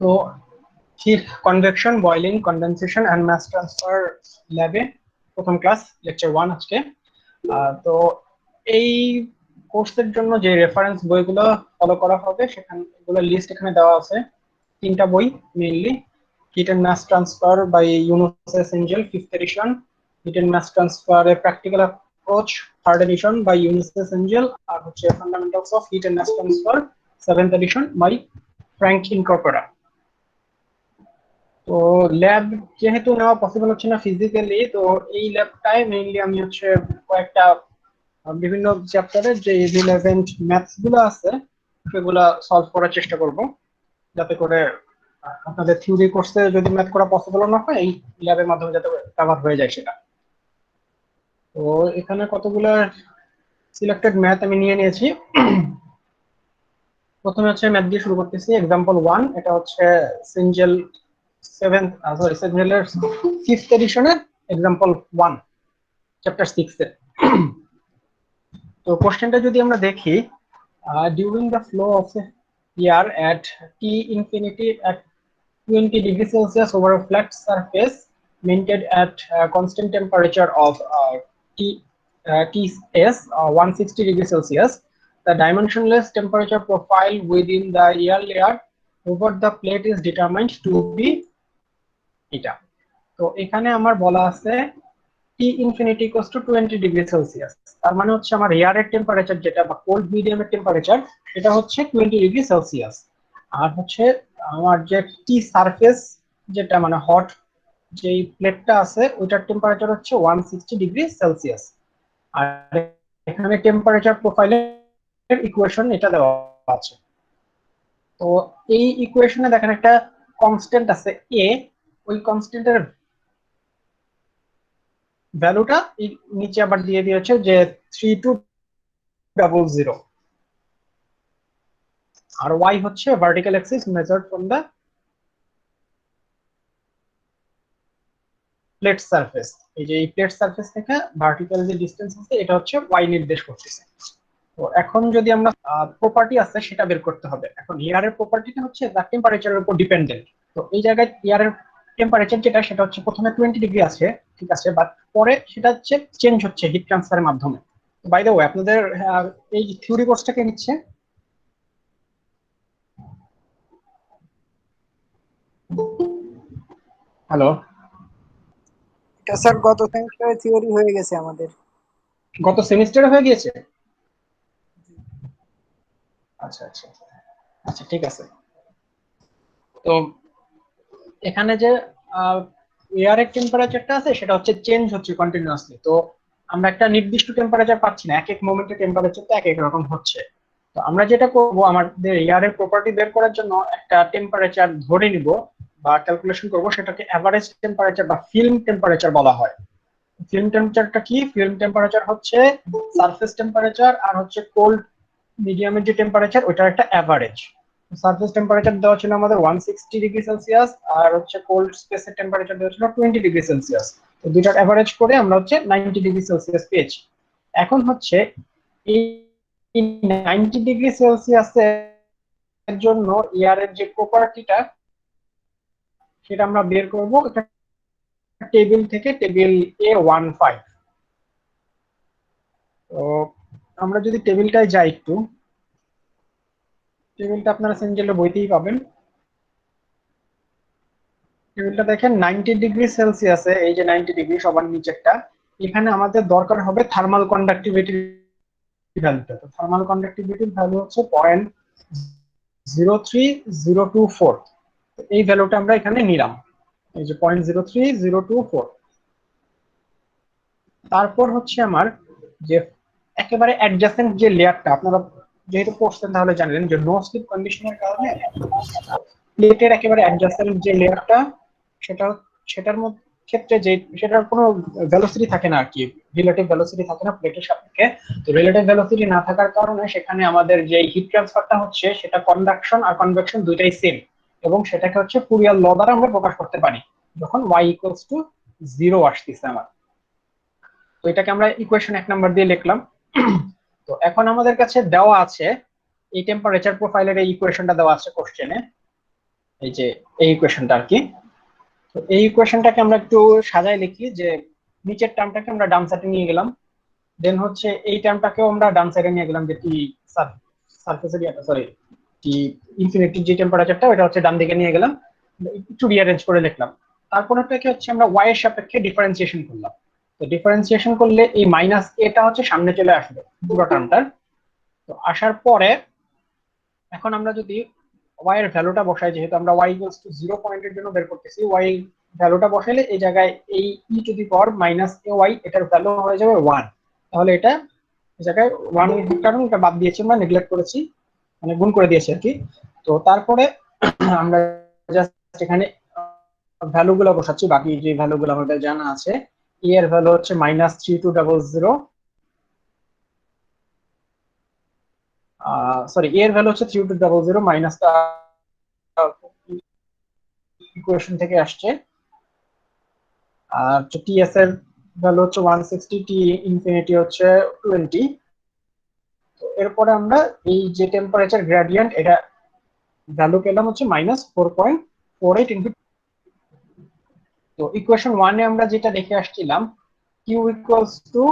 তো heat convection, boiling, condensation and mass transfer ল্যাবে প্রথম ক্লাস, লেকচার 1 আজকে। তো এই কোর্সের জন্য যে রেফারেন্স বইগুলো ফলো করা হবে সেখানে এগুলো লিস্ট এখানে দেওয়া আছে। 3টা বই mainly: heat and mass transfer by Yunus S Cengel 5th edition, heat and mass transfer a practical approach 3rd edition by Yunus S Cengel, আর হচ্ছে fundamentals of heat and mass transfer 7th edition by Frank Incropera. তো lab যেহেতু নেওয়া possible হচ্ছে না physically, তো এই ল্যাবটাই mainly আমি হচ্ছে কয়েকটা বিভিন্ন চ্যাপ্টারের যে রিলেভেন্ট ম্যাথস গুলো আছে সেগুলা সলভ করার চেষ্টা করব, যাতে করে আপনাদের থিওরি কোর্সে যদি ম্যাথ করা পসিবল না হয় এই ল্যাবের মাধ্যমে যাতে কভার হয়ে যায় সেটা। তো এখানে কতগুলো সিলেক্টেড ম্যাথ আমি নিয়ে নিয়েছি। প্রথমে হচ্ছে ম্যাথ দিয়ে শুরু করতেছি। এক্সাম্পল 1, এটা হচ্ছে সিনজেল 7 সরি সিনজেলের 5th এডিশনের এক্সাম্পল 1 চ্যাপ্টার 6 এর। তো কোশ্চেনটা যদি আমরা দেখি, during the flow of air at T infinity at 20 degrees Celsius over a flat surface maintained at constant temperature of Ts 160 degrees Celsius, the dimensionless temperature profile within the air layer over the plate is determined to be eta. তো এখানে আমার বলা আছে T infinity equals to 20 degree Celsius. তার মানে হচ্ছে আমার এয়ারের temperature যেটা বা কোল্ড মিডিয়ামের টেম্পারেচার সেটা হচ্ছে 20 ডিগ্রি সেলসিয়াস। আর হচ্ছে আমার যে টি সারফেস যেটা মানে হট যেই প্লেটটা আছে ওইটার টেম্পারেচার হচ্ছে 160 ডিগ্রি সেলসিয়াস। আর এখানে টেম্পারেচার প্রোফাইলের ইকুয়েশন এটা দেওয়া আছে। তো এই ইকুয়েশনে দেখেন একটা কনস্ট্যান্ট আছে এ, ওই কনস্ট্যান্টের ভ্যালুটা নিচে আবার দিয়ে দিয়েছে যে 3200, আর ওয়াই হচ্ছে vertical Axis measured from the plate surface. এই যে এই প্লেট সারফেস থেকে ভার্টিক্যাল যে ডিসটেন্স আছে এটা হচ্ছে ওয়াই নির্দেশ করতেছে। তো এখন যদি আমরা প্রপার্টি আছে সেটা বের করতে হবে। এখন এয়ারের প্রপার্টিটা হচ্ছে তার টেম্পারেচারের উপর ডিপেন্ডেন্ট। তো এই জায়গায় এয়ারের টেম্পারেচার যেটা সেটা হচ্ছে প্রথমে 20 ডিগ্রি আছে, ঠিক আছে, বাট পরে সেটা হচ্ছে চেঞ্জ হচ্ছে হিট ট্রান্সফারের মাধ্যমে। বাই দ্য ওয়ে আপনাদের এই থিওরি কোর্সটাকে নিচ্ছে। হ্যালো? এটা স্যার গত সেমিস্টারে থিওরি হয়ে গেছে আমাদের। গত সেমিস্টারে হয়ে গিয়েছে? আচ্ছা আচ্ছা আচ্ছা, ঠিক আছে। তো এখানে যে এয়ারের টেম্পারেচারটা আছে সেটা হচ্ছে চেঞ্জ হচ্ছে কন্টিনিউয়াসলি। তো আমরা একটা নির্দিষ্ট টেম্পারেচার পাচ্ছি না, এক এক মোমেন্টে টেম্পারেচার তো এক এক রকম হচ্ছে। তো আমরা যেটা করব, আমাদের এয়ারের প্রপার্টি বের করার জন্য একটা টেম্পারেচার ধরে নিব বা ক্যালকুলেশন করব, সেটাকে এভারেজ টেম্পারেচার বা ফিল্ম টেম্পারেচার বলা হয়। ফিল্ম টেম্পারেচারটা কি? ফিল্ম টেম্পারেচার হচ্ছে সারফেস টেম্পারেচার আর হচ্ছে কোল্ড মিডিয়ামের যে টেম্পারেচার ওইটার একটা অ্যাভারেজ। সারফেস টেম্পারেচার দেওয়া ছিল আমাদের 160 ডিগ্রি সেলসিয়াস, আর হচ্ছে কোল্ড স্পেসের টেম্পারেচার দেওয়া ছিল 20 ডিগ্রি সেলসিয়াস। তো দুইটার অ্যাভারেজ করে আমরা হচ্ছে 90 ডিগ্রি সেলসিয়াস পেয়েছি। এখন হচ্ছে এই 90 ডিগ্রি সেলসিয়াসের জন্য এয়ারের যে প্রপার্টিটা সেটা আমরা বের করব টেবিল থেকে, টেবিল A15। তো আমরা যদি টেবিলটায় যাই একটু, টেবিলটা আপনারা সেঞ্জেলের বইতেই পাবেন। টেবিলটা দেখেন 90 ডিগ্রি সেলসিয়াসে, এই যে 90 ডিগ্রি সবার নিচেরটা, এখানে আমাদের দরকার হবে থার্মাল কন্ডাক্টিভিটির ভ্যালুটা। তো থার্মাল কন্ডাক্টিভিটির ভ্যালু হচ্ছে 0.03024। এই ভ্যালুটা আমরা এখানে নিলাম, এই যে 0.03024। তারপর হচ্ছে আমার যে একেবারে অ্যাডজাসেন্ট যে লেয়ারটা, আপনারা যেহেতু পড়ছেন তাহলে জানেন যে নো স্লিপ কন্ডিশনের কারণে প্লেটের একেবারে অ্যাডজাসেন্ট যে লেয়ারটা সেটা সেটার মধ্যে ক্ষেত্রে যে সেটার কোনো ভেলোসিটি থাকে না আর কি, রিলেটিভ ভেলোসিটি থাকে না প্লেটের সাপেক্ষে। তো রিলেটিভ ভেলোসিটি না থাকার কারণে সেখানে আমাদের যে হিট ট্রান্সফারটা হচ্ছে সেটা কন্ডাকশন আর কনভেকশন দুইটাই সেম, এবং সেটাকে হচ্ছে ফুরিয়ার ল দ্বারা আমরা প্রকাশ করতে পারি যখন y ইকুয়ালস টু 0 আসতেছে আমার। তো এটাকে আমরা ইকুয়েশন 1 নাম্বার দিয়ে লিখলাম। তো এখন আমাদের কাছে দেওয়া আছে এই টেম্পারেচার প্রোফাইলের এই ইকুয়েশনটা দেওয়া আছে কোশ্চেনে, এই যে এই ইকুয়েশনটা আর কি। তো এই ইকুয়েশনটাকে আমরা একটু সাজায় লিখি যে নিচের টার্মটাকে আমরা ডান সাইডে নিয়ে গেলাম, দেন হচ্ছে এই টার্মটাকেও আমরা ডান সাইডে নিয়ে গেলাম, যে টি সারফেস এরিয়া, সরি টি ইনফিনিটির যে টেম্পারেচারটা ওটা হচ্ছে ডান দিকে নিয়ে গেলাম, একটু রিঅ্যারেঞ্জ করে লিখলাম। তারপরটাকে হচ্ছে আমরা ওয়াই এর সাপেক্ষে ডিফারেন্সিয়েশন করলাম। তো ডিফারেন্সিয়েশন করলে এই মাইনাস এটা হচ্ছে সামনে চলে আসবে পুরো টার্মটার। তো আসার পরে এখন আমরা যদি ওয়াই এর ভ্যালুটা বসাই, যেহেতু আমরা ওয়াই ইকুয়ালস টু 0 পয়েন্টের জন্য বের করতেছি, ওয়াই ভ্যালুটা বসাইলে এই জায়গায় এই e to the power minus a y এটার ভ্যালু হয়ে যাবে 1। তাহলে এটা এই জায়গায় 1 কারণ এটা বাদ দিয়েছি, আমরা নেগলেক্ট করেছি, মানে গুণ করে দিয়েছি আর কি। তো তারপরে আমরা জাস্ট এখানে ভ্যালু গুলো বসাচ্ছি, বাকি যে ভ্যালু গুলো আমাদের জানা আছে। ই এর ভ্যালু হচ্ছে -3200, সরি এর ভ্যালু হচ্ছে 3200 মাইনাসটা ইকুয়েশন থেকে আসছে। আর টিএস এর ভ্যালু হচ্ছে 160, টি ইনফিনিটি হচ্ছে 20। তো এরপরে আমরা এই যে টেম্পারেচার গ্রেডিয়েন্ট এটা ভ্যালু পেলাম হচ্ছে -4.48 ইনটু। তো ইকুয়েশন 1 এ আমরা যেটা দেখে আসছিলাম কিউ ইকুয়ালস টু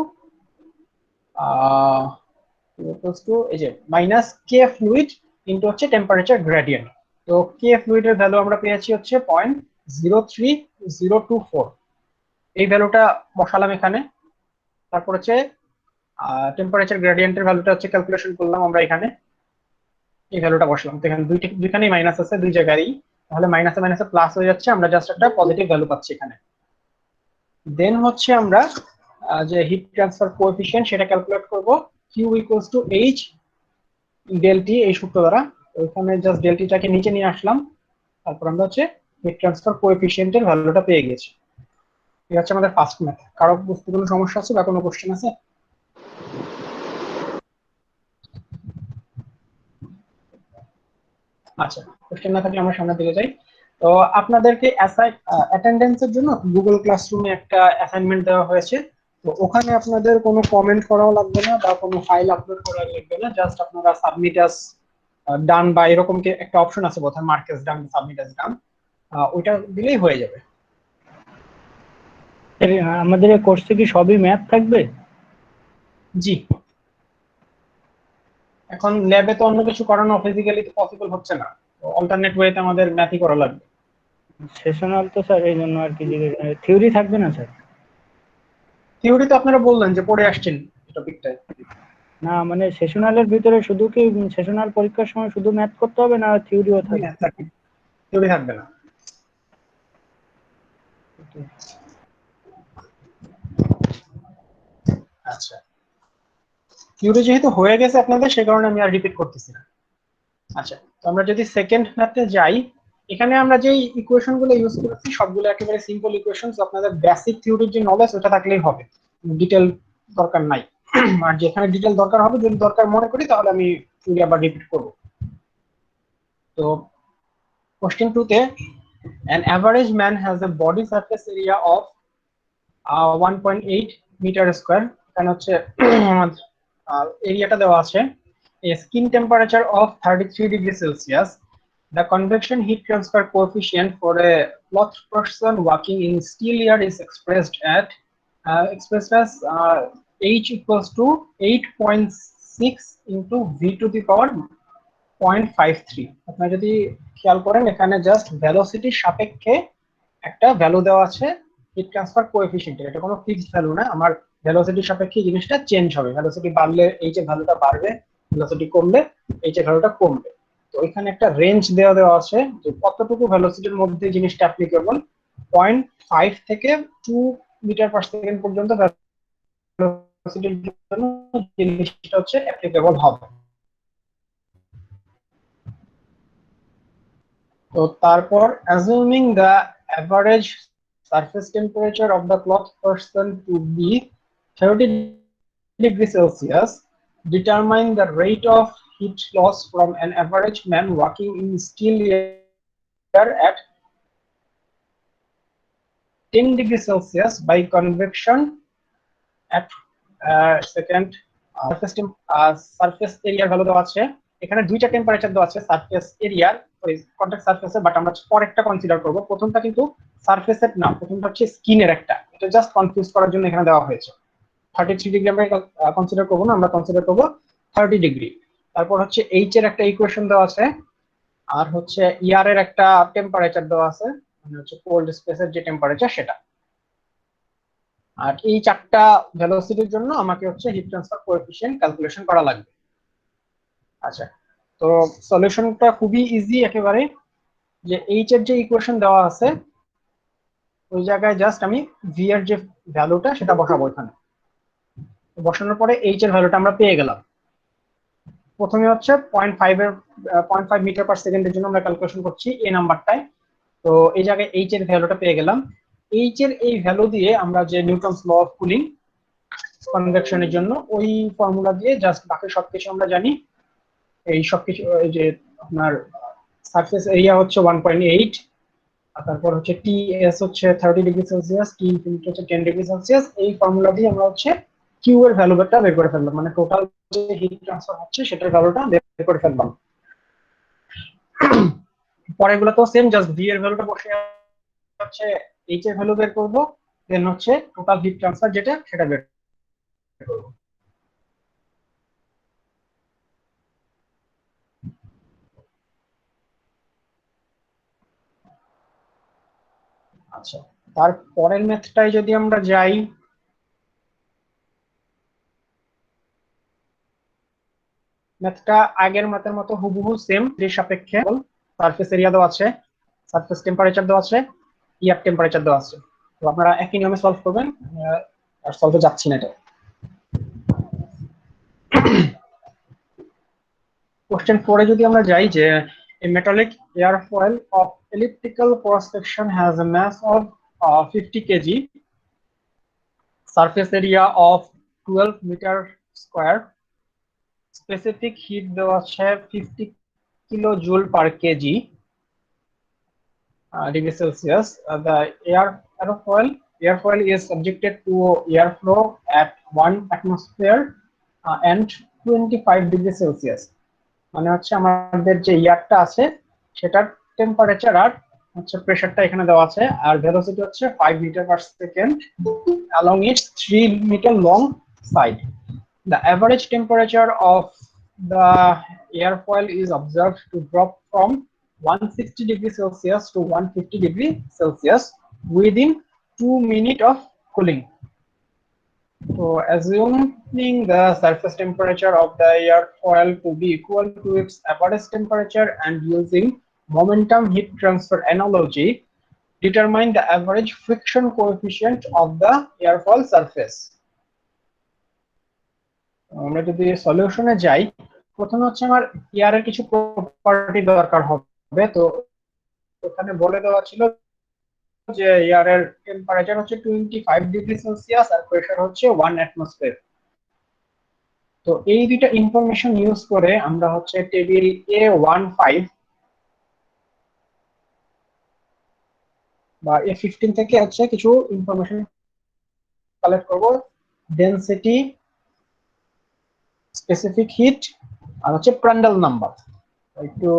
এই যে মাইনাস কে ফ্লুইড ইনটু হচ্ছে টেম্পারেচার গ্রেডিয়েন্ট। তো কে ফ্লুইড এর ভ্যালু আমরা পেয়েছি হচ্ছে 0.03024, এই ভ্যালুটা বসালাম এখানে। তারপর হচ্ছে টেম্পারেচার গ্রেডিয়েন্টের ভ্যালুটা হচ্ছে ক্যালকুলেশন করলাম আমরা এখানে, এই ভ্যালুটা বসলাম। তো এখানে দুইখানেই মাইনাস আছে দুই জায়গায়, তাহলে মাইনাসে মাইনাসে প্লাস হয়ে যাচ্ছে, আমরা জাস্ট একটা পজিটিভ ভ্যালু পাচ্ছি এখানে। দেন হচ্ছে আমরা যে হিট ট্রান্সফার কোএফিসিয়েন্ট সেটা ক্যালকুলেট করব, Q equals to H del T, এই সূত্র দ্বারা। ওইখানে জাস্ট ডেল টিটাকে নিচে নিয়ে আসলাম, তারপর আমরা হচ্ছে হিট ট্রান্সফার কোএফিসিয়েন্টের ভ্যালুটা পেয়ে গেছি। ঠিক আছে, আমাদের ফার্স্ট ম্যাথ। কারো বুঝতে কোনো সমস্যা আছে বা কোনো কোশ্চেন আছে? আচ্ছা, কোশ্চেন না থাকলে আমরা সামনের দিকে যাই। তো আপনাদেরকে অ্যাটেন্ডেন্সের জন্য গুগল ক্লাসরুমে একটা অ্যাসাইনমেন্ট দেওয়া হয়েছে। তো ওখানে আপনাদের কোনো কমেন্ট করাও লাগবে না বা কোনো ফাইল আপলোড করা লাগবে না, জাস্ট আপনারা সাবমিট আস ডান বা এরকম একটা অপশন আছে বোধহয়, মার্ক অ্যাজ ডান, সাবমিট অ্যাজ ডান, ওইটা দিলেই হয়ে যাবে। আমাদের এই কোর্সে কি সবই ম্যাথ থাকবে? জি, এখন ল্যাবে তো অন্য কিছু করানো ফিজিক্যালি তো পসিবল হচ্ছে না, তো অল্টারনেট ওয়েতে আমাদের ম্যাথই করা লাগবে। সেশনাল তো স্যার, এই জন্য আর কি থিওরি থাকবে না স্যার? থিওরি তো আপনারা বললেন যে পড়ে আসছেন টপিকটায়। না মানে সেশনালের ভিতরে শুধু কি সেশনাল পরীক্ষার সময় শুধু ম্যাথ করতে হবে না থিওরিও থাকবে? থিওরি থাকবে না। আচ্ছা, থিওরি যেহেতু হয়ে গেছে আপনাদের, সে কারণে আমি আর রিপিট করতেছি না। আচ্ছা, তো আমরা যদি সেকেন্ড ম্যাথে যাই, এখানে আমরা যে ইকুয়েশন গুলো ইউজ করেছি সবগুলো একেবারে সিম্পল ইকুয়েশনস, আপনাদের বেসিক থিওরির যে নলেজ ওটা থাকলেই হবে, ডিটেল দরকার নাই। আর যেখানে ডিটেল দরকার হবে, যদি দরকার মনে করি তাহলে আমি থিওরি আবার রিপিট করব। তো কোশ্চেন 2 তে an average man has a body surface area of 1.8 metre square. এখানে হচ্ছে এরিয়াটা দেওয়া আছে, a skin temperature of 33 degrees Celsius. The convection heat transfer coefficient for a cloth person working in steel yard is expressed as H equals to 8.6 into V to the power 0.53। আপনারা যদি খেয়াল করেন এখানে জাস্ট ভেলোসিটির সাপেক্ষে একটা value দেওয়া আছে heat transfer কোএফিসিয়েন্টের, এটা কোনো ফিক্সড ভ্যালু না, আমার ভেলোসিটির সাপেক্ষে জিনিসটা চেঞ্জ হবে। ভেলোসিটি বাড়লে এই যে ভ্যালুটা বাড়বে, ভেলোসিটি কমলে এই যে ভ্যালুটা কমবে। তো এখানে একটা রেঞ্জ দেওয়া আছে যে কতটুকু ভেলোসিটির মধ্যে জিনিসটা অ্যাপ্লিকেবল, 0.5 থেকে 2 মিটার পার সেকেন্ড পর্যন্ত ভেলোসিটির জন্য জিনিসটা হচ্ছে অ্যাপ্লিকেবল হবে। তো তারপর assuming the average surface temperature of the cloth person to be 30 degrees Celsius, determine the rate of heat loss from an average man working in steel yard at 10 degrees Celsius by convection at second surface area value দেওয়া আছে এখানে দুইটা temperature দেওয়া আছে surface এরিয়ার, sorry contact সারফেসে, but আমরা পরেরটা কনসিডার করব। প্রথমটা কিন্তু সারফেসের না, প্রথমটা হচ্ছে স্কিনের একটা, এটা জাস্ট কনফিউজ করার জন্য এখানে দেওয়া হয়েছে। 33 ডিগ্রি আমরা কনসিডার করবো না, আমরা কনসিডার করবো 30 ডিগ্রি। তারপর হচ্ছে এইচ এর একটা ইকুয়েশন দেওয়া আছে, আর হচ্ছে ইয়ার এর একটা টেম্পারেচার দেওয়া আছে, মানে হচ্ছে কোল্ড স্পেসের যে টেম্পারেচার সেটা। আর এই চারটা ভেলোসিটির জন্য আমাকে হচ্ছে হিট ট্রান্সফার কোএফিশিয়েন্ট ক্যালকুলেশন করা লাগবে। আচ্ছা, তো সলিউশনটা খুবই ইজি একেবারে, যে এইচ এর যে ইকুয়েশন দেওয়া আছে ওই জায়গায় জাস্ট আমি ভি এর যে ভ্যালুটা সেটা বসাবো এখানে। বসানোর পরে এইচ এর ভ্যালুটা আমরা পেয়ে গেলাম। প্রথমে হচ্ছে 0.5 মিটার পার সেকেন্ডের জন্য আমরা ক্যালকুলেশন করছি এই নাম্বারটায়। তো এই জায়গায় এইচ এর ভ্যালুটা পেয়ে গেলাম। এইচ এর এই ভ্যালু দিয়ে আমরা যে নিউটনস ল অফ কুলিং কনভেকশনের জন্য ওই ফর্মুলা দিয়ে জাস্ট বাকি সবকিছু আমরা জানি। এই সবকিছু এই যে আপনার সারফেস এরিয়া হচ্ছে 1.8, আর তারপর হচ্ছে টি এস হচ্ছে 30 ডিগ্রি সেলসিয়াস, টি ইনফিনিটি হচ্ছে 10 ডিগ্রি সেলসিয়াস। এই ফর্মুলা দিয়ে আমরা হচ্ছে কিউ এর ভ্যালুটা বের করে ফেললাম, মানে টোটাল যে হিট ট্রান্সফার হচ্ছে সেটার ভ্যালুটা বের করে ফেললাম। পরেরগুলো তো সেম, জাস্ট ভি এর ভ্যালুটা বসে হচ্ছে এইচ এর ভ্যালু বের করব, দেন হচ্ছে টোটাল হিট ট্রান্সফার যেটা সেটা বের করব। আচ্ছা, তার পরের ম্যাথটায় যদি আমরা যাই, ম্যাথটা আগের ম্যাথের মতো হুবহু সেম, এর সাপেক্ষে সারফেস এরিয়া দেওয়া আছে, সারফেস টেম্পারেচার দেওয়া আছে, ইয়ার টেম্পারেচার দেওয়া আছে। তো আপনারা একই নিয়মে সলভ করবেন, আর সলভে যাচ্ছি না এটা। কোশ্চেন 4-এ যদি আমরা যাই, যে a metallic airfoil of elliptical cross section has a mass of 50 kg, surface area of 12 meter square, specific heat দেওয়া আছে 50 kilojoule per kg degree Celsius. The airfoil is subjected to airflow at 1 atmosphere and 25 degree Celsius. মানে হচ্ছে আমাদের যে ইয়ারটা আছে সেটার temperature আর হচ্ছে প্রেসারটা এখানে দেওয়া আছে, আর ভেলোসিটি হচ্ছে 5 metre per second along its 3 meter long side. The average temperature of the airfoil is observed to drop from 160 degree Celsius to 150 degree Celsius within 2 minutes of cooling. So assuming the surface temperature of the airfoil to be equal to its average temperature and using momentum heat transfer analogy, determine the average friction coefficient of the airfoil surface. আমরা যদি সলিউশনে যাই, প্রথমে হচ্ছে আমার এয়ারের কিছু property দরকার হবে। তো ওখানে বলে দেওয়া ছিল যে এয়ারের টেম্পারেচার হচ্ছে 25 ডিগ্রি সেলসিয়াস আর প্রেসার হচ্ছে 1 অ্যাটমসফিয়ার। তো এই দুইটা ইনফরমেশন ইউজ করে আমরা হচ্ছে টেবিল A15 বা A15 থেকে হচ্ছে কিছু ইনফরমেশন কালেক্ট করব, ডেনসিটি, স্পেসিফিক হিট, আর হচ্ছে প্রান্ডল নাম্বার। একটু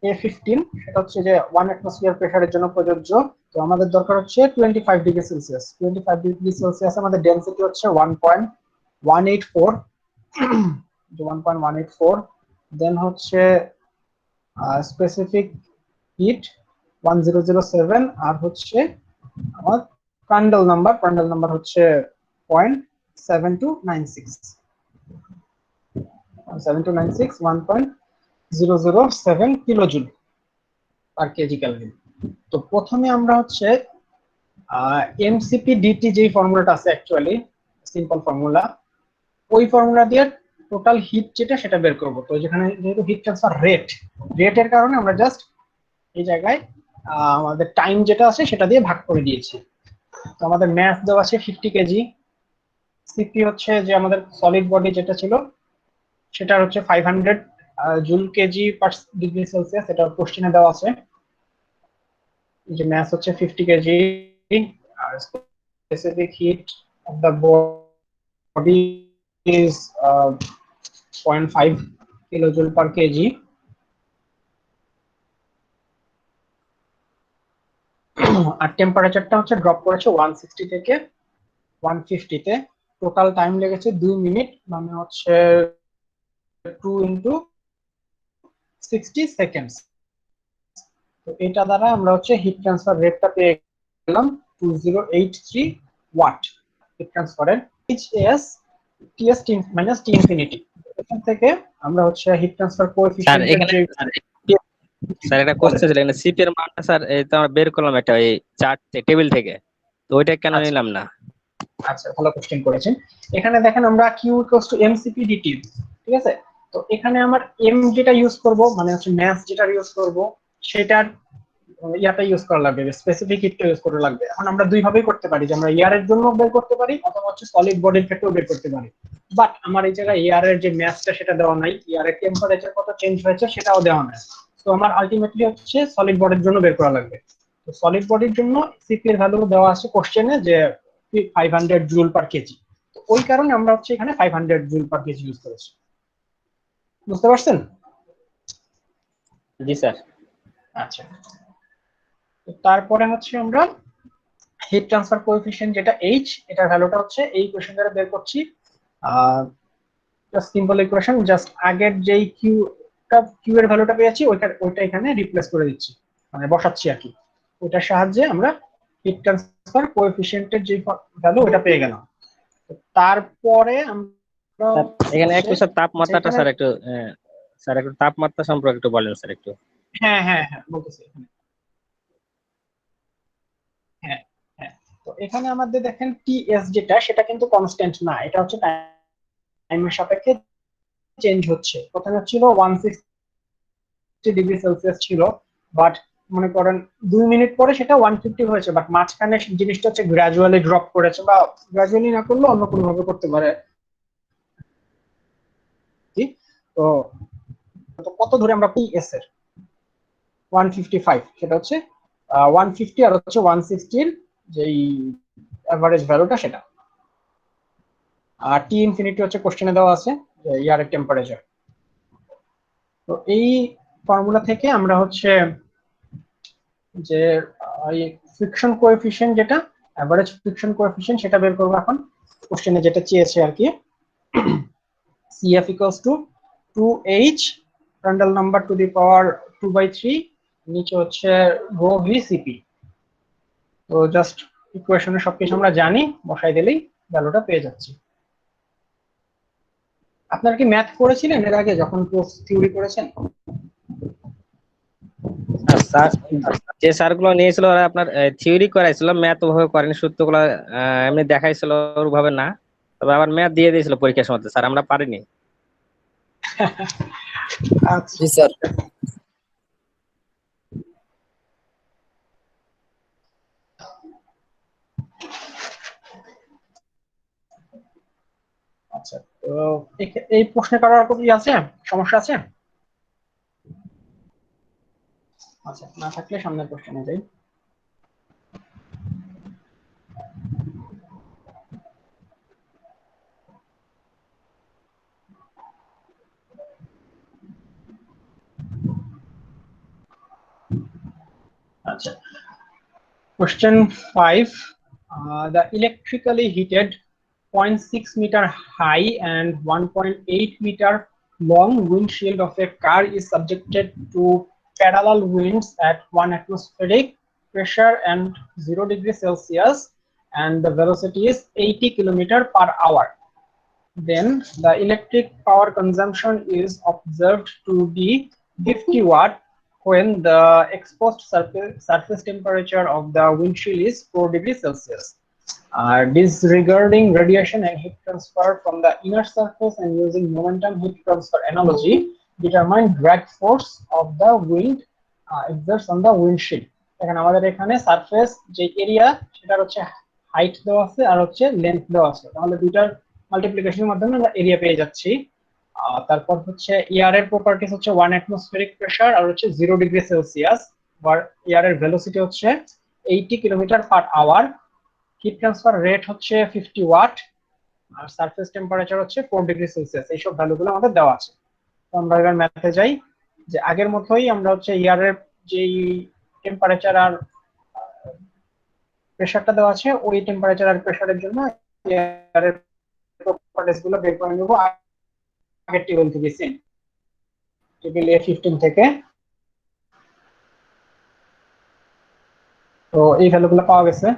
A15 সেটা হচ্ছে যে 1 অ্যাটমসফিয়ার প্রেসারের জন্য প্রযোজ্য। তো আমাদের দরকার হচ্ছে 25 ডিগ্রি সেলসিয়াস। 25 ডিগ্রি সেলসিয়াস আমাদের ডেনসিটি হচ্ছে 1.184, 1.184। দেন হচ্ছে স্পেসিফিক হিট 1007, আর হচ্ছে আমার প্রান্ডল নাম্বার হচ্ছে 0.7296, 1.007 কিলোজুল পার কেজি কেলভিন। তো প্রথমে আমরা হচ্ছে এমসিপি ডিটি যে ফর্মুলাটা আছে, অ্যাকচুয়ালি সিম্পল ফর্মুলা, ওই ফর্মুলা দিয়ে টোটাল হিট যেটা সেটা বের করব। তো যেখানে যেহেতু হিট ট্রান্সফার রেটের কারণে আমরা জাস্ট এই জায়গায় আমাদের টাইম যেটা আছে সেটা দিয়ে ভাগ করে দিয়েছি। তো আমাদের ম্যাস দেওয়া আছে 50 কেজি, সিপি হচ্ছে যে আমাদের সলিড বডি যেটা ছিল সেটা হচ্ছে 500 joule KG per degree Celsius, এটা কোশ্চেনে দেওয়া আছে। যে ম্যাস হচ্ছে 50 কেজি, আর specific heat of the body is 0.5 kilojoule per KG. আর টেম্পারেচারটা হচ্ছে ড্রপ করেছে 160 থেকে 150 তে। টোটাল টাইম লেগেছে 2 মিনিট, মানে হচ্ছে 2 ইনটু 60 সেকেন্ডস। তো এটা দ্বারা আমরা হচ্ছে হিট ট্রান্সফার রেটটা পেয়ে গেলাম 2083 ওয়াট হিট ট্রান্সফারের এইচএস টিএস মাইনাস টি ইনফিনিটি। এখান থেকে আমরা হচ্ছে হিট ট্রান্সফার স্যার কোএফিশিয়েন্টের এখানে যে স্যার একটা কোশ্চেন ছিল এখানে সিপি এর মানটা স্যার এই তো আমরা বের করলাম একটা এই চার্ট টেবিল থেকে, তো ওইটা কেন আচ্ছা নিলাম না? আচ্ছা, ভালো কোশ্চেন করেছেন। এখানে দেখেন আমরা Q equals to MCP DT, ঠিক আছে। তো এখানে আমার এম যেটা ইউজ করব, মানে হচ্ছে ম্যাথ যেটা ইউজ করব, সেটার ইয়াটা ইউজ করা লাগবে, স্পেসিফিক হিটটা ইউজ করা লাগবে। এখন আমরা দুই ভাবেই করতে পারি, যে আমরা এয়ার এর জন্য বের করতে পারি অথবা হচ্ছে সলিড বডির ক্ষেত্রেও বের করতে পারি। বাট আমার এই জায়গায় এয়ার এর যে ম্যাথটা সেটা দেওয়া নাই, এয়ার এর টেম্পারেচার কত চেঞ্জ হয়েছে সেটাও দেওয়া নাই। তো আমার আলটিমেটলি হচ্ছে সলিড বডির জন্য বের করা লাগবে। তো সলিড বডির জন্য সিপি এর ভ্যালু দেওয়া আছে কোশ্চেনে যে 500 জুল পার কেজি। তো ওই কারণে আমরা হচ্ছে এখানে 500 জুল পার কেজি ইউজ করেছি। বুঝতে পারছেন? জি স্যার। আচ্ছা, তো তারপরে হচ্ছে আমরা হিট ট্রান্সফার কোএফিশিয়েন্ট যেটা এইচ, এটার ভ্যালুটা হচ্ছে এই ইকুয়েশন দ্বারা বের করছি। জাস্ট সিম্পল ইকুয়েশন, জাস্ট আগের যেই কিউ এর ভ্যালুটা পেয়েছি ওইটা এখানে রিপ্লেস করে দিচ্ছি, মানে বসাচ্ছি আর কি। ওইটার সাহায্যে আমরা হিট ট্রান্সফার কোএফিশিয়েন্টের যে ভ্যালু ওটা পেয়ে গেলাম। তারপরে আমরা স্যার এখানে একটু স্যার তাপমাত্রাটা সেখানে স্যার একটু স্যার একটু তাপমাত্রা সম্পর্কে একটু বলেন স্যার একটু। হ্যাঁ হ্যাঁ হ্যাঁ বলতেছি। হ্যাঁ হ্যাঁ, তো এখানে আমাদের দেখেন টিএস যেটা, সেটা কিন্তু কনস্ট্যান্ট না, এটা হচ্ছে টাইমের সাপেক্ষে চেঞ্জ হচ্ছে। প্রথমে ছিল 160 ডিগ্রি সেলসিয়াস ছিল, বাট মনে করেন 2 মিনিট পরে সেটা 150 হয়েছে, বাট মাঝখানে জিনিসটা হচ্ছে গ্র্যাজুয়ালি ড্রপ করেছে, বা গ্র্যাজুয়ালি না করলে অন্য কোনো ভাবে করতে পারে। তো তো কত ধরে আমরা টিএস এর 155, সেটা হচ্ছে 150 আর হচ্ছে 160 এর যেই এভারেজ ভ্যালুটা সেটা। আর টি ইনফিনিটি হচ্ছে কোশ্চেনে দেওয়া আছে এয়ারের টেম্পারেচার। তো এই ফর্মুলা থেকে আমরা হচ্ছে যে ফ্রিকশন কোএফিশিয়েন্ট যেটা এভারেজ ফ্রিকশন কোএফিশিয়েন্ট সেটা বের করবো এখন। কোশ্চেনে যেটা চেয়েছে আর কি, CF equals to 2H Prandtl number to the power 2/3, নিচে হচ্ছে rho v Cp। তো জাস্ট ইকুয়েশনে সবকিছু আমরা জানি, বসাই দিলেই ভ্যালুটা পেয়ে যাচ্ছি। আপনারা কি ম্যাথ করেছিলেন এর আগে যখন থিওরি করেছেন? স্যার যে স্যারগুলো নিয়েছিল ওরা আপনার থিওরি করাইছিল, ম্যাথ ওভাবে করেনি, সূত্রগুলো এমনি দেখাইছিল ওভাবে না, তবে আবার ম্যাথ দিয়ে দিয়েছিল পরীক্ষার সময়, স্যার আমরা পারিনি। আচ্ছা জি স্যার। আচ্ছা, তো এই প্রশ্নে কারোর আর কি আছে, সমস্যা আছে? আচ্ছা, না থাকলে সামনের কোশ্চেনে যাই। আচ্ছা, question 5. The electrically heated 0.6 meter high and 1.8 meter long windshield of a car is subjected to parallel winds at 1 atmospheric pressure and 0 degrees Celsius, and the velocity is 80 km/h. Then the electric power consumption is observed to be 50 watt when the exposed surface temperature of the windshield is 4 degrees Celsius. Disregarding radiation and heat transfer from the inner surface and using momentum heat transfer analogy, determine drag force of the wind exerts on the windshield. এখন আমাদের এখানে surface যে area সেটা হচ্ছে height দেওয়া আছে আর হচ্ছে length দেওয়া আছে, তাহলে দুইটার মাল্টিপ্লিকেশনের মাধ্যমে আমরা এরিয়া পেয়ে যাচ্ছি। তারপর হচ্ছে এয়ার এর প্রপার্টিজ হচ্ছে 1 অ্যাটমসফেরিক প্রেসার আর হচ্ছে 0 ডিগ্রি সেলসিয়াস, আর এয়ার এর ভেলোসিটি হচ্ছে 80 km/h। হিট ট্রান্সফার রেট হচ্ছে 50 ওয়াট, আর সারফেস টেম্পারেচার হচ্ছে 4 ডিগ্রি সেলসিয়াস। এইসব ভ্যালুগুলো আমাদের দেওয়া আছে। আমরা এবার ম্যাথে যাই, যে আগের মতোই আমরা হচ্ছে এয়ারের যেই টেম্পারেচার আর প্রেসারটা দেওয়া আছে ওই টেম্পারেচার আর প্রেসারের জন্য এয়ারের প্রপার্টিজ গুলো বের করে নেব আগের টেবিল থেকে, সেম টেবিল A15 থেকে। তো এই ভ্যালুগুলো পাওয়া গেছে।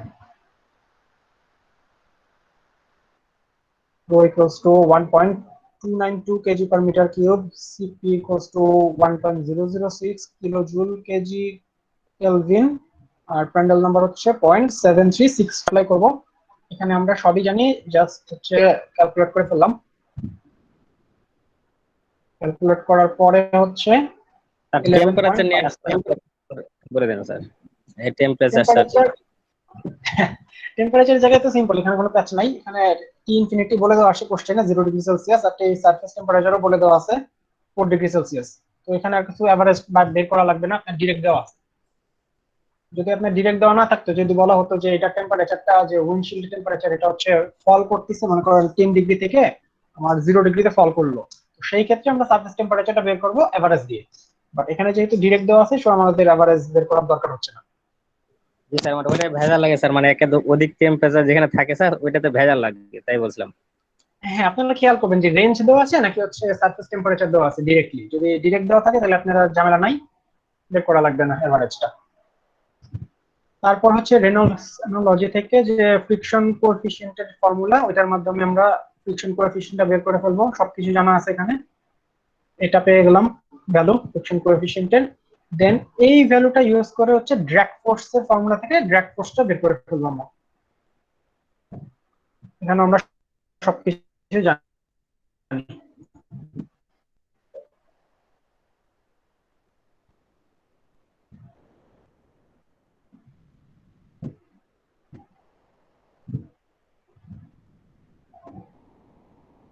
Rho equals to 1.292 kg per meter cube, Cp equals to 1.006 kilojoule kg Kelvin, R প্র্যান্ডল number হচ্ছে 0.736। অ্যাপ্লাই করব, এখানে আমরা সবই জানি, জাস্ট হচ্ছে ক্যালকুলেট করে ফেললাম। ক্যালকুলেট করার পরে হচ্ছে টেম্পারেচার নিয়ে আসতে করে দেন স্যার, এই টেম্পারেচার স্যার। টেম্পারেচার জায়গায় তো সিম্পল, এখানে কোনো প্যাচ নাই। এখানে টি ইনফিনিটি বলে দেওয়া আছে কোশ্চেনে 0 ডিগ্রি সেলসিয়াস, আর এই সারফেস টেম্পারেচারও বলে দেওয়া আছে 4 ডিগ্রি সেলসিয়াস। তো এখানে আর কিছু এভারেজ বের করা লাগবে না, ডিরেক্ট দেওয়া আছে। যদি আপনার ডিরেক্ট দেওয়া না থাকতো, যদি বলা হতো যে এটা টেম্পারেচারটা, যে উইন্ডশিল্ড টেম্পারেচার এটা হচ্ছে ফল করতেছে, মনে করেন 10 ডিগ্রি থেকে আমার 0 ডিগ্রিতে ফল করলো, তো সেই ক্ষেত্রে আমরা সারফেস টেম্পারেচারটা বের করব এভারেজ দিয়ে। বাট এখানে যেহেতু ডিরেক্ট দেওয়া আছে, সো আমাদের এভারেজ বের করার দরকার হচ্ছে না। জি স্যার, মানে ওইটা ভেজাল লাগে স্যার, মানে একে অধিক টেম্পারেচার যেখানে থাকে স্যার ওইটাতে ভেজাল লাগে, তাই বলছিলাম। হ্যাঁ, আপনারা খেয়াল করবেন যে রেঞ্জ দেওয়া আছে নাকি হচ্ছে সারফেস টেম্পারেচার দেওয়া আছে ডিরেক্টলি। যদি ডিরেক্ট দেওয়া থাকে তাহলে আপনারা ঝামেলা নাই, বের করা লাগবে না এভারেজটা। তারপর হচ্ছে রেনল্ডস অ্যানালজি থেকে যে ফ্রিকশন কোএফিসিয়েন্টের ফর্মুলা, ওইটার মাধ্যমে আমরা ফ্রিকশন কোএফিসিয়েন্টটা বের করে ফেলবো। সবকিছু জানা আছে এখানে, এটা পেয়ে গেলাম ভ্যালু ফ্রিকশন কোএফিসিয়েন্টের। দেন এই ভ্যালুটা ইউজ করে হচ্ছে ড্র্যাগ ফোর্সের ফর্মুলা থেকে ড্র্যাগ ফোর্সটা বের করে ফেলবো আমরা। এখানে আমরা সবকিছু জানি।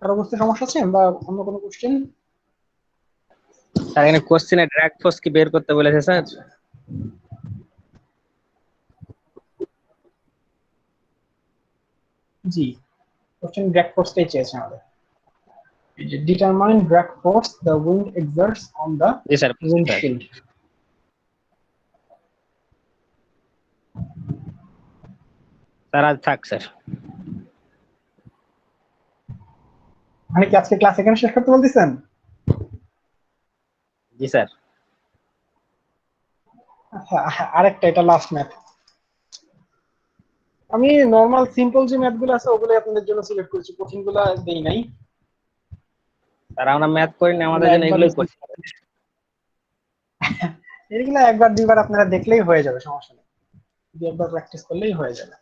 কারো বুঝতে সমস্যা আছে বা অন্য কোনো কোশ্চেন? স্যার এখানে কোশ্চেনে ড্র্যাগ ফোর্স কি বের করতে বলেছে স্যার? জি, কোশ্চেন ড্র্যাগ ফোর্সটাই চেয়েছে আমাদের। এই যে determine drag force the wind exerts on the জি স্যার, উইন্ডশিল্ড। স্যার আজ থাক স্যার। মানে কি আজকে ক্লাস এখানে শেষ করতে বলতেছেন? জি স্যার। আচ্ছা, আরেকটা, এটা লাস্ট ম্যাথ। আমি নরমাল সিম্পল যে ম্যাথ গুলো আছে ওগুলো আপনাদের জন্য সিলেক্ট করেছি, কঠিন গুলো দেই নাই। স্যার আমরা ম্যাথ করি না, আমাদের জন্য এগুলোই করতে হবে। এগুলো একবার দুইবার আপনারা দেখলেই হয়ে যাবে, সমস্যা নেই, দুই একবার প্র্যাকটিস করলেই হয়ে যাবে।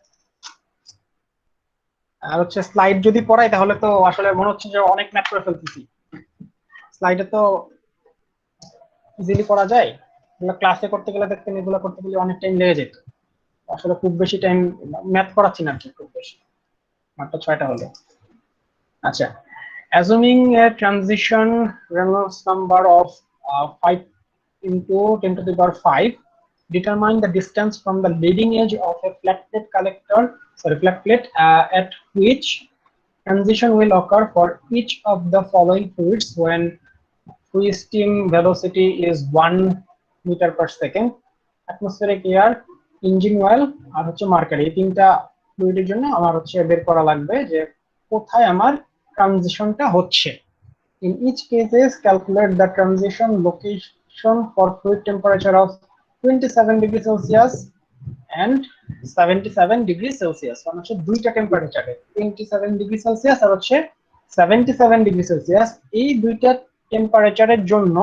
আর হচ্ছে স্লাইড যদি পড়াই তাহলে তো আসলে মনে হচ্ছে যে অনেক ম্যাথ করে ফেলতেছি। স্লাইডে তো ইজিলি পড়া যায়, এগুলো ক্লাসে করতে গেলে দেখতেন এগুলো করতে গেলে অনেক টাইম লেগে যেত। আসলে খুব বেশি টাইম ম্যাথ করাচ্ছি না কি, খুব বেশি মাত্র 6টা হলো। আচ্ছা, assuming a transition Reynolds number of 5 into 10 to the power 5, determine the distance from the leading edge of a flat plate collector, flat plate, at which transition will occur for each of the following fluids when free steam velocity is 1 meter per second, atmospheric air, engine oil আর হচ্ছে mercury. এই তিনটা ফ্লুইডের জন্য আমার হচ্ছে বের করা লাগবে যে কোথায় আমার ট্রানজিশনটা হচ্ছে। In each cases calculate the transition location for fluid temperature of 27 degree Celsius and 77 degree Celsius। মানে হচ্ছে দুইটা টেম্পারেচারে 27 ডিগ্রি সেলসিয়াস আর হচ্ছে 77 ডিগ্রি সেলসিয়াস, এই দুইটা টেম্পারেচারের জন্য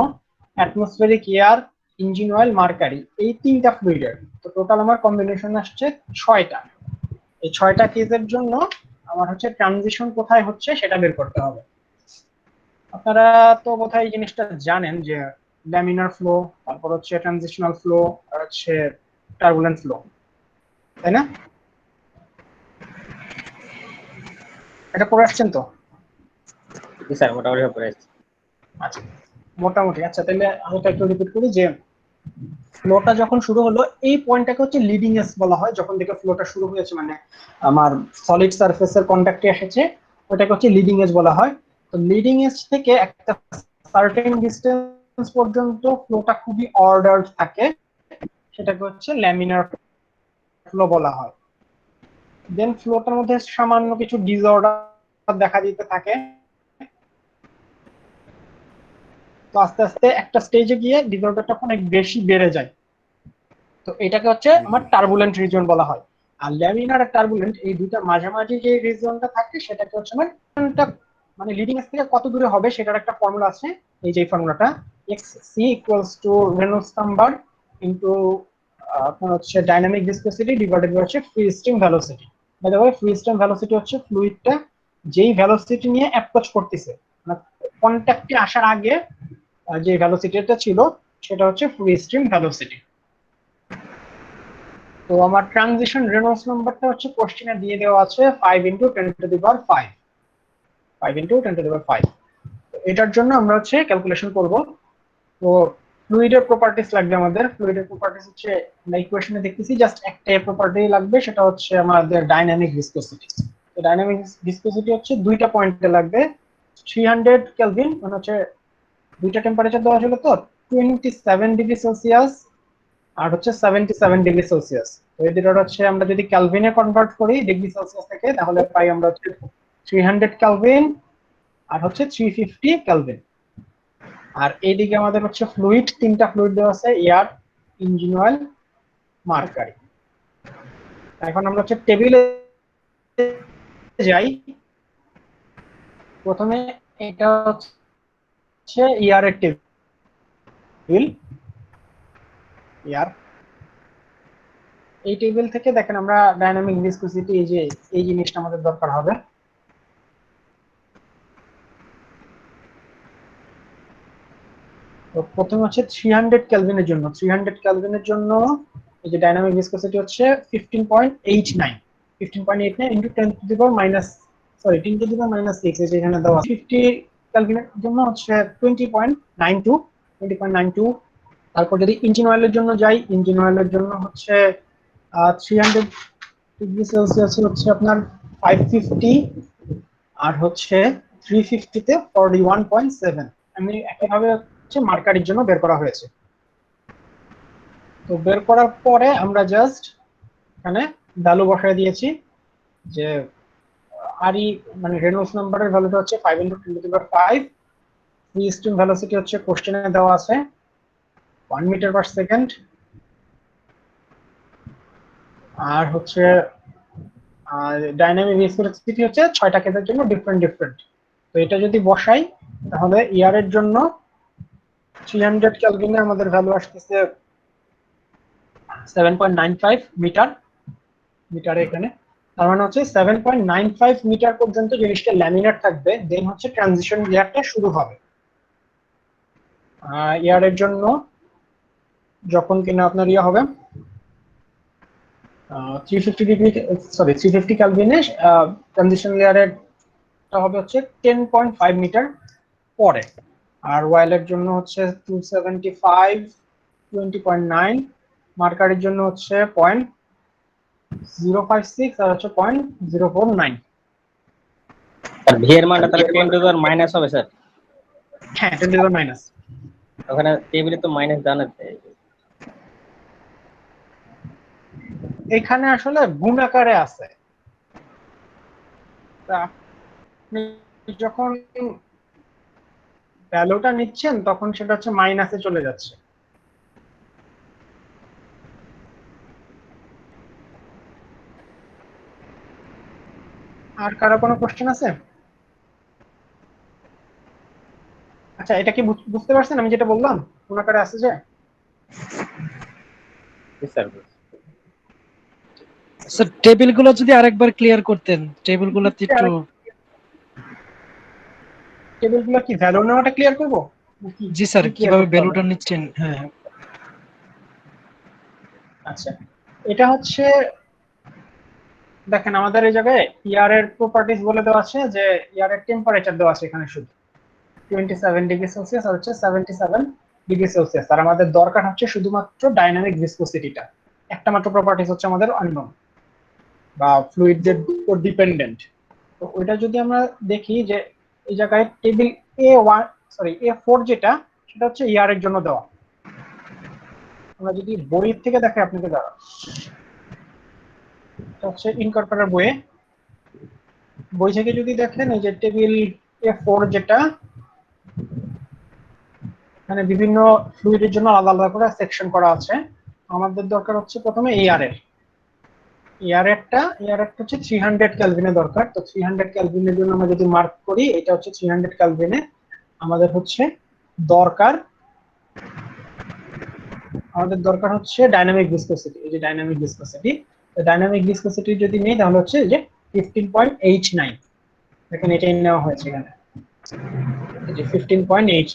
atmospheric air, engine oil, mercury, এই তিনটা ফ্লুইডের তো টোটাল আমার কম্বিনেশন আসছে 6টা। এই 6টা কেসের জন্য আমার হচ্ছে ট্রানজিশন কোথায় হচ্ছে সেটা বের করতে হবে। আপনারা তো বোধহয় এই জিনিসটা জানেন যে ল্যামিনার ফ্লো, তারপর হচ্ছে ট্রানজিশনাল ফ্লো আর হচ্ছে টার্বুলেন্ট ফ্লো, তাই না? এটা পড়ে আসছেন তো? জি স্যার, মোটামুটি পড়ে আসছি। আচ্ছা, মোটামুটি। আচ্ছা, তাহলে আমি এটা একটু রিপিট করি যে ফ্লোটা যখন শুরু হলো, এই পয়েন্টটাকে হচ্ছে লিডিং এজ বলা হয়। যখন থেকে ফ্লোটা শুরু হয়েছে মানে আমার সলিড সারফেসের কন্ট্যাক্টে এসেছে, ওটাকে হচ্ছে লিডিং এজ বলা হয়। তো লিডিং এজ থেকে একটা সার্টেন ডিসটেন্স পর্যন্ত ফ্লোটা খুবই অর্ডারড থাকে, সেটাকে হচ্ছে ল্যামিনার ফ্লো বলা হয়। দেন ফ্লোটার মধ্যে সামান্য কিছু ডিসঅর্ডার দেখা দিতে থাকে, তো আস্তে আস্তে একটা স্টেজে গিয়ে ডিসঅর্ডারটা অনেক বেশি বেড়ে যায়। তো এটাকে হচ্ছে আমার টার্বুলেন্ট রিজন বলা হয়। আর ল্যামিনার আর টার্বুলেন্ট এই দুইটা মাঝামাঝি যে রিজনটা থাকে সেটাকে হচ্ছে মানে লিডিং এজ থেকে কত দূরে হবে সেটার একটা ফর্মুলা আছে। এই যে ফর্মুলাটা xc equals to Reynolds number into আপনার হচ্ছে ডাইনামিক ভিসকোসিটি ডিভাইডেড বাই হচ্ছে free stream velocity. By the way free stream velocity হচ্ছে ফ্লুইডটা যেই ভেলোসিটি নিয়ে অ্যাপ্রোচ করতেছে, মানে কন্ট্যাক্টে আসার আগে যে ভেলোসিটিটা ছিল সেটা হচ্ছে ফ্রি স্ট্রিম ভেলোসিটি। তো আমার ট্রানজিশন রেনল্ডস নাম্বারটা হচ্ছে কোশ্চেনে দিয়ে দেওয়া আছে 5 × 10⁵ 5 × 10⁵। এটার জন্য আমরা হচ্ছে ক্যালকুলেশন করব। তো ফ্লুইডের প্রপার্টিস লাগবে আমাদের। ফ্লুইডের প্রপার্টিস হচ্ছে আমরা ইকুয়েশনে দেখতেছি জাস্ট একটা প্রপার্টি লাগবে, সেটা হচ্ছে আমাদের ডাইনামিক ভিসকোসিটি। তো ডাইনামিক ভিসকোসিটি হচ্ছে দুইটা পয়েন্টে লাগবে। 300 কেলভিন মানে হচ্ছে দুইটা টেম্পারেচার দেওয়া ছিল, তো 27 ডিগ্রি সেলসিয়াস আর হচ্ছে 77 ডিগ্রি সেলসিয়াস। তো এই দুটোর হচ্ছে আমরা যদি কেলভিনে কনভার্ট করি ডিগ্রি সেলসিয়াস থেকে, তাহলে পাই আমরা হচ্ছে 300 কেলভিন আর হচ্ছে 350 কেলভিন। আর এইদিকে আমাদের হচ্ছে ফ্লুইড, তিনটা ফ্লুইড দেওয়া আছে, এয়ার, ইঞ্জিন অয়েল, মার্কারি। এখন আমরা হচ্ছে টেবিলে যাই। প্রথমে এটা হচ্ছে এয়ার এর টেবিল, এয়ার। এই টেবিল থেকে দেখেন আমরা ডাইনামিক ভিসকোসিটি, এই যে এই জিনিসটা আমাদের দরকার হবে। তো প্রথমে হচ্ছে 300 কেলভিনের জন্য, 300 কেলভিনের জন্য এই যে ডাইনামিক ভিসকোসিটি হচ্ছে 15.89 ইনটু 10⁻⁻6, এই যে এখানে দেওয়া 50 কেলভিনের জন্য হচ্ছে 20.92। তারপর যদি ইঞ্জিন অয়েলের জন্য যাই, ইঞ্জিন অয়েলের জন্য হচ্ছে 300 ডিগ্রি সেলসিয়াস হচ্ছে আপনার 550 আর হচ্ছে 350 তে 41.7। আমি একইভাবে হচ্ছে মার্কারির জন্য বের করা হয়েছে। তো বের করার পরে আমরা জাস্ট এখানে ভ্যালু বসায় দিয়েছি যে আরই মানে রেনল্ডস নাম্বারের ভ্যালুটা হচ্ছে 5 × 10⁵। ফ্রি স্ট্রিম ভেলোসিটি হচ্ছে কোশ্চেনে দেওয়া আছে 1 মিটার পার সেকেন্ড। আর হচ্ছে ডাইনামিক ভিসকোসিটি হচ্ছে 6টা কেসের জন্য ডিফারেন্ট। তো এটা যদি বসাই তাহলে এয়ারের জন্য 300 কেলভিনে আমাদের ভ্যালু আসতেছে 7.95 মিটার, মিটারে এখানে। তার মানে হচ্ছে 7.95 মিটার পর্যন্ত জিনিসটা ল্যামিনার থাকবে, দেন হচ্ছে ট্রানজিশন লেয়ারটা শুরু হবে। এয়ারের জন্য যখন কিনা আপনার ইয়ে হবে 350 কেলভিনে ট্রানজিশন লেয়ারের হবে হচ্ছে 10.5 মিটার পরে। আর ওয়াইলের জন্য হচ্ছে 275 20.9, মার্কারির জন্য হচ্ছে 0.056 আর হচ্ছে 0.049। আর ভি এর মানটা তাহলে 10⁻⁻ হবে স্যার? হ্যাঁ 10⁻⁻। ওখানে টেবিলে তো মাইনাস দেওয়া আছে। এখানে আসলে গুণ আকারে আছে। তা আপনি যখন ভ্যালুটা নিচ্ছেন তখন সেটা হচ্ছে মাইনাসে চলে যাচ্ছে। আর কারো কোনো কোশ্চেন আছে? আচ্ছা, এটা কি বুঝতে পারছেন আমি যেটা বললাম কোন আকারে আছে যে? স্যার স্যার টেবিলগুলো যদি আরেকবার ক্লিয়ার করতেন, টেবিলগুলোতে একটু। টেবিলগুলো কি ভ্যালু নেওয়াটা ক্লিয়ার করব? জি স্যার, কিভাবে ভ্যালুটা নিচ্ছেন? হ্যাঁ আচ্ছা, এটা হচ্ছে দেখেন আমাদের এই জায়গায় এয়ার এর প্রপার্টিজ বলে দেওয়া আছে যে এয়ার এর টেম্পারেচার দেওয়া আছে এখানে শুধু 27 ডিগ্রি সেলসিয়াস আর হচ্ছে 77 ডিগ্রি সেলসিয়াস। আর আমাদের দরকার হচ্ছে শুধুমাত্র ডাইনামিক ভিসকোসিটিটা। একটা মাত্র প্রপার্টিজ হচ্ছে আমাদের আননোন বা ফ্লুইডের উপর ডিপেন্ডেন্ট। তো ওইটা যদি আমরা দেখি যে এই জায়গায় টেবিল A1 সরি A4 যেটা সেটা হচ্ছে ইয়ার এর জন্য দেওয়া। আমরা যদি বই থেকে দেখে আপনাকে দাঁড়া, এটা হচ্ছে ইনকর্পোরেটর বই থেকে যদি দেখেন এই যে টেবিল A4 যেটা, এখানে বিভিন্ন ফ্লুইডের জন্য আলাদা আলাদা করে সেকশন করা আছে। আমাদের দরকার হচ্ছে প্রথমে এয়ারটা হচ্ছে 300 কেলভিনে দরকার। তো 300 কেলভিনের জন্য আমরা যদি মার্ক করি, এটা হচ্ছে 300 কেলভিনে আমাদের হচ্ছে দরকার হচ্ছে ডাইনামিক ভিসকোসিটি। এই যে ডাইনামিক ভিসকোসিটি, তো ডাইনামিক ভিসকোসিটি যদি নেই তাহলে হচ্ছে যে 15.89, দেখেন এটাই নেওয়া হয়েছে এখানে, এই যে 15.89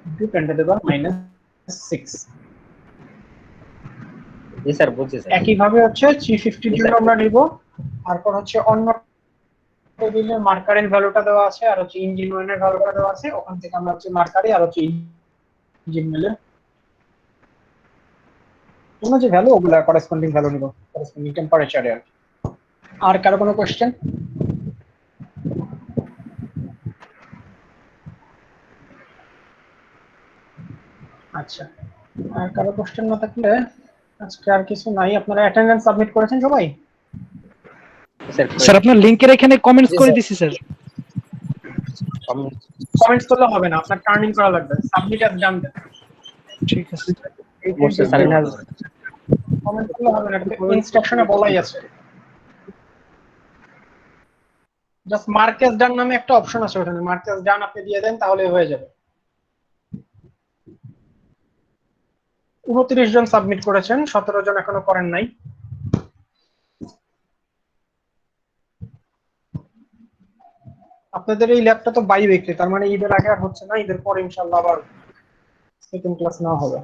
into 10 to the power -6। G sir, বুঝছি স্যার। একইভাবে হচ্ছে 350 এর জন্য আমরা নিব। তারপর হচ্ছে অন্য টেবিলে মার্কারের ভ্যালুটা দেওয়া আছে, আর হচ্ছে ইঞ্জিন অয়েলের ভ্যালুটা দেওয়া আছে। ওখান থেকে আমরা হচ্ছে মার্কারি আর হচ্ছে ইঞ্জিন অয়েলের জন্য যে ভ্যালু, ওগুলা করেসপন্ডিং ভ্যালু নিব, করেসপন্ডিং টেম্পারেচারে। আর কারো কোনো কোশ্চেন? আচ্ছা, আর কারো কোশ্চেন না থাকলে আজকে আর কিছু নাই। আপনারা অ্যাটেন্ডেন্স সাবমিট করেছেন সবাই? স্যার আপনার লিংকের এখানে কমেন্টস করে দিছি স্যার। কমেন্টস করলে হবে না, আপনার টার্নিং করা লাগবে, সাবমিট অ্যাজ ডান। ঠিক আছে বুঝছি স্যার। কমেন্ট করলে হবে না, ইনস্ট্রাকশনে বলাই আছে। জাস্ট মার্ক অ্যাজ ডান নামে একটা অপশন আছে, ওখানে মার্ক অ্যাজ ডান আপনি দিয়ে দেন, তাহলে হয়ে যাবে। 29 জন সাবমিট করেছেন, 17 জন এখনো করেন নাই। আপনাদের এই ল্যাবটা তো বাই উইকলি, তার মানে ঈদের আগে আর হচ্ছে না, ঈদের পরে ইনশাআল্লাহ আবার সেকেন্ড ক্লাস নেওয়া হবে।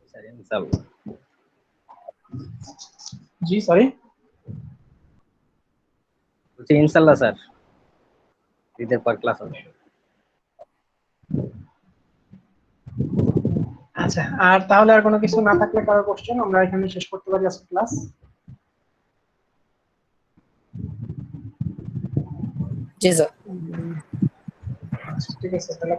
স্যার ইনশাআল্লাহ। জি সরি, ইনশাআল্লাহ স্যার, ঈদের পর ক্লাস হবে। আচ্ছা, আর তাহলে আর কোনো কিছু না থাকলে কারো কোশ্চেন, আমরা এখানে শেষ করতে পারি আজকে ক্লাস। জি স্যার। আচ্ছা ঠিক আছে, তাহলে